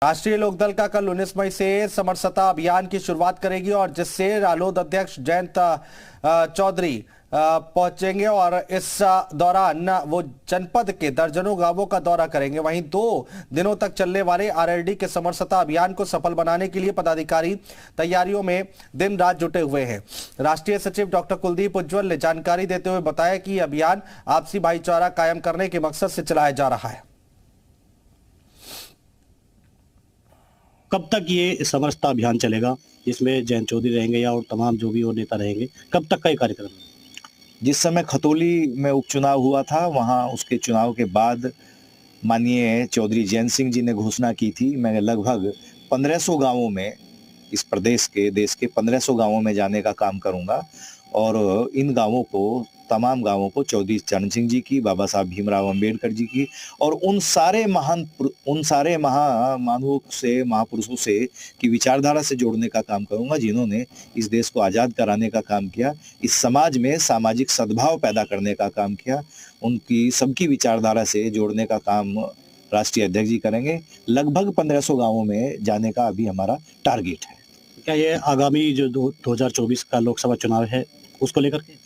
राष्ट्रीय लोकदल का कल 19 मई से समरसता अभियान की शुरुआत करेगी और जिससे रालोद अध्यक्ष जयंत चौधरी पहुंचेंगे और इस दौरान वो जनपद के दर्जनों गांवों का दौरा करेंगे। वहीं 2 दिनों तक चलने वाले आरएलडी के समरसता अभियान को सफल बनाने के लिए पदाधिकारी तैयारियों में दिन रात जुटे हुए हैं। राष्ट्रीय सचिव डॉक्टर कुलदीप उज्ज्वल ने जानकारी देते हुए बताया कि अभियान आपसी भाईचारा कायम करने के मकसद से चलाया जा रहा है। कब तक ये समरसता अभियान चलेगा, जिसमें जयंत चौधरी रहेंगे या और तमाम जो भी और नेता रहेंगे, कब तक का ये कार्यक्रम है? जिस समय खतौली में उपचुनाव हुआ था, वहां उसके चुनाव के बाद माननीय चौधरी जयंत सिंह जी ने घोषणा की थी, मैं लगभग 1500 गांवों में, इस प्रदेश के देश के 1500 गांवों में जाने का काम करूंगा और इन गांवों को, तमाम गांवों को चौधरी चरण सिंह जी की, बाबा साहब भीमराव अंबेडकर जी की और उन सारे महामानवों से, महापुरुषों से की विचारधारा से जोड़ने का काम करूंगा, जिन्होंने इस देश को आज़ाद कराने का काम किया, इस समाज में सामाजिक सद्भाव पैदा करने का काम किया, उनकी सबकी विचारधारा से जोड़ने का काम राष्ट्रीय अध्यक्ष जी करेंगे। लगभग 1500 गाँवों में जाने का अभी हमारा टारगेट है। क्या ये आगामी जो 2024 का लोकसभा चुनाव है उसको लेकर के?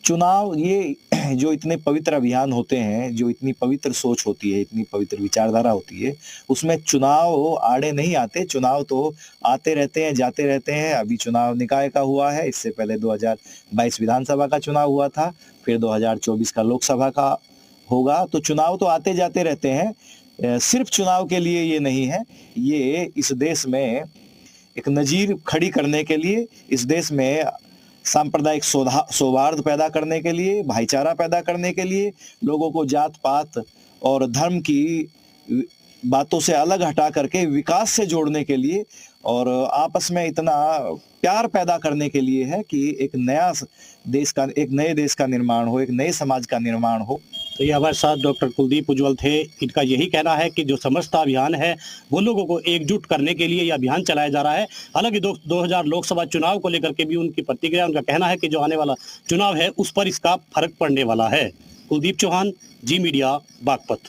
चुनाव, ये जो इतने पवित्र अभियान होते हैं, जो इतनी पवित्र सोच होती है, इतनी पवित्र विचारधारा होती है, उसमें चुनाव आड़े नहीं आते। चुनाव तो आते रहते हैं, जाते रहते हैं। अभी चुनाव निकाय का हुआ है, इससे पहले 2022 विधानसभा का चुनाव हुआ था, फिर 2024 का लोकसभा का होगा। तो चुनाव तो आते जाते रहते हैं। सिर्फ चुनाव के लिए ये नहीं है, ये इस देश में एक नजीर खड़ी करने के लिए, इस देश में सांप्रदायिक सौहार्द पैदा करने के लिए, भाईचारा पैदा करने के लिए, लोगों को जात पात और धर्म की बातों से अलग हटा करके विकास से जोड़ने के लिए और आपस में इतना प्यार पैदा करने के लिए है कि एक नए देश का निर्माण हो, एक नए समाज का निर्माण हो। तो ये हमारे साथ डॉक्टर कुलदीप उज्ज्वल थे। इनका यही कहना है कि जो समरसता अभियान है वो लोगों को एकजुट करने के लिए यह अभियान चलाया जा रहा है। हालांकि 2000 लोकसभा चुनाव को लेकर के भी उनकी प्रतिक्रिया, उनका कहना है कि जो आने वाला चुनाव है उस पर इसका फर्क पड़ने वाला है। कुलदीप चौहान, जी मीडिया, बागपत।